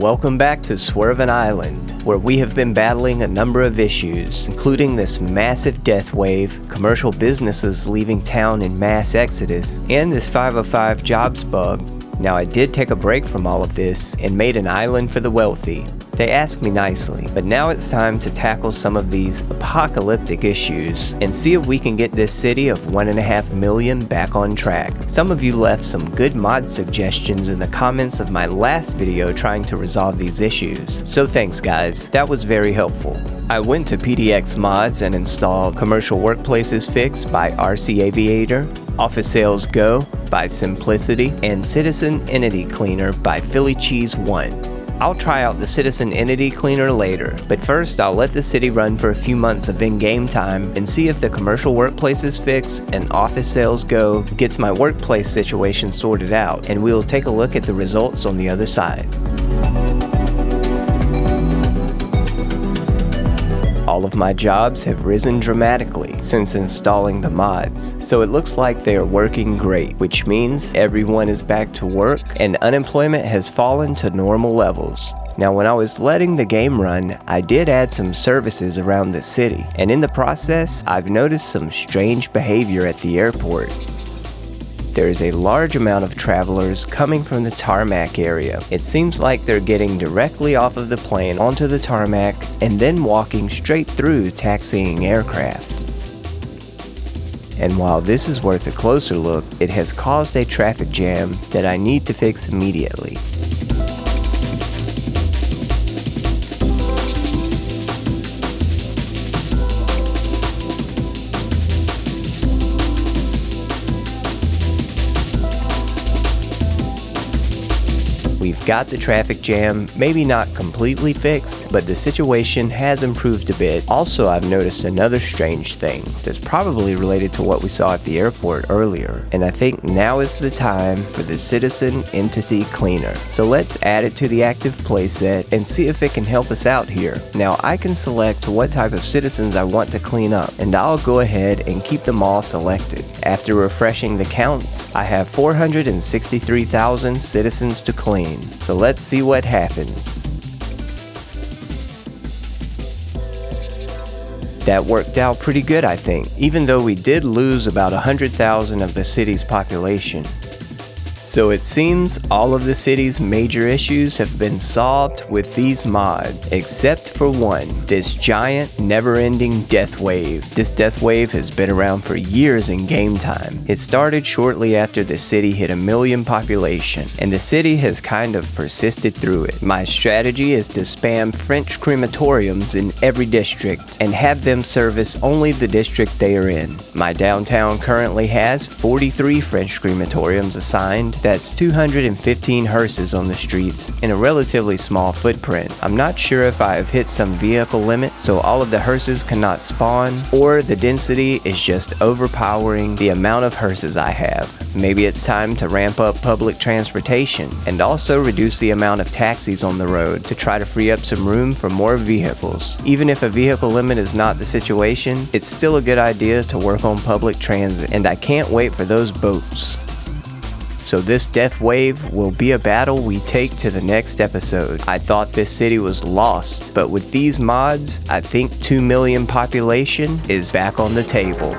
Welcome back to Swervin' Island, where we have been battling a number of issues, including this massive death wave, commercial businesses leaving town in mass exodus, and this 505 jobs bug. Now, I did take a break from all of this and made an island for the wealthy. They asked me nicely, but now it's time to tackle some of these apocalyptic issues and see if we can get this city of 1.5 million back on track. Some of you left some good mod suggestions in the comments of my last video trying to resolve these issues, so thanks guys, that was very helpful. I went to PDX Mods and installed Commercial Workplaces Fix by RC Aviator, Office Sales Go by Simplicity, and Citizen Entity Cleaner by Philly Cheese 1. I'll try out the Citizen Entity Cleaner later, but first I'll let the city run for a few months of in-game time and see if the Commercial Workplaces Fix and Office Sales Go gets my workplace situation sorted out, and we'll take a look at the results on the other side. All of my jobs have risen dramatically since installing the mods, so it looks like they are working great, which means everyone is back to work and unemployment has fallen to normal levels. Now, when I was letting the game run, I did add some services around the city, and in the process, I've noticed some strange behavior at the airport. There is a large amount of travelers coming from the tarmac area. It seems like they're getting directly off of the plane onto the tarmac and then walking straight through taxiing aircraft. And while this is worth a closer look, it has caused a traffic jam that I need to fix immediately. We've got the traffic jam, maybe not completely fixed, but the situation has improved a bit. Also, I've noticed another strange thing that's probably related to what we saw at the airport earlier, and I think now is the time for the Citizen Entity Cleaner. So let's add it to the active playset and see if it can help us out here. Now, I can select what type of citizens I want to clean up, and I'll go ahead and keep them all selected. After refreshing the counts, I have 463,000 citizens to clean. So let's see what happens. That worked out pretty good, I think, even though we did lose about 100,000 of the city's population. So it seems all of the city's major issues have been solved with these mods, except for one, this giant, never-ending death wave. This death wave has been around for years in game time. It started shortly after the city hit 1 million population, and the city has kind of persisted through it. My strategy is to spam French crematoriums in every district, and have them service only the district they are in. My downtown currently has 43 French crematoriums assigned. That's 215 hearses on the streets in a relatively small footprint. I'm not sure if I have hit some vehicle limit, so all of the hearses cannot spawn, or the density is just overpowering the amount of hearses I have. Maybe it's time to ramp up public transportation and also reduce the amount of taxis on the road to try to free up some room for more vehicles. Even if a vehicle limit is not the situation, it's still a good idea to work on public transit, and I can't wait for those boats. So this death wave will be a battle we take to the next episode. I thought this city was lost, but with these mods, I think 2 million population is back on the table.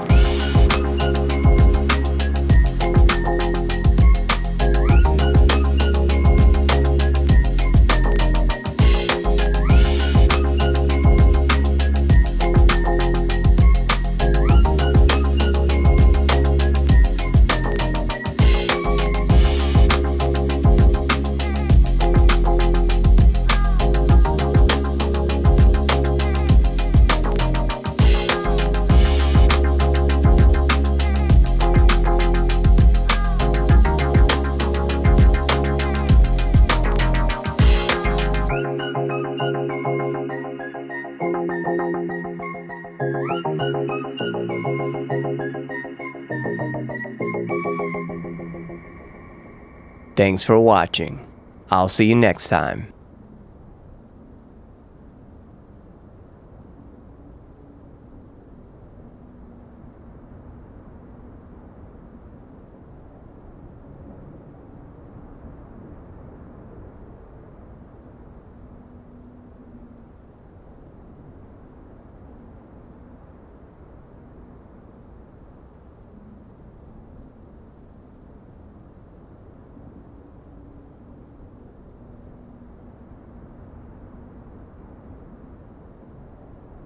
Thanks for watching. I'll see you next time.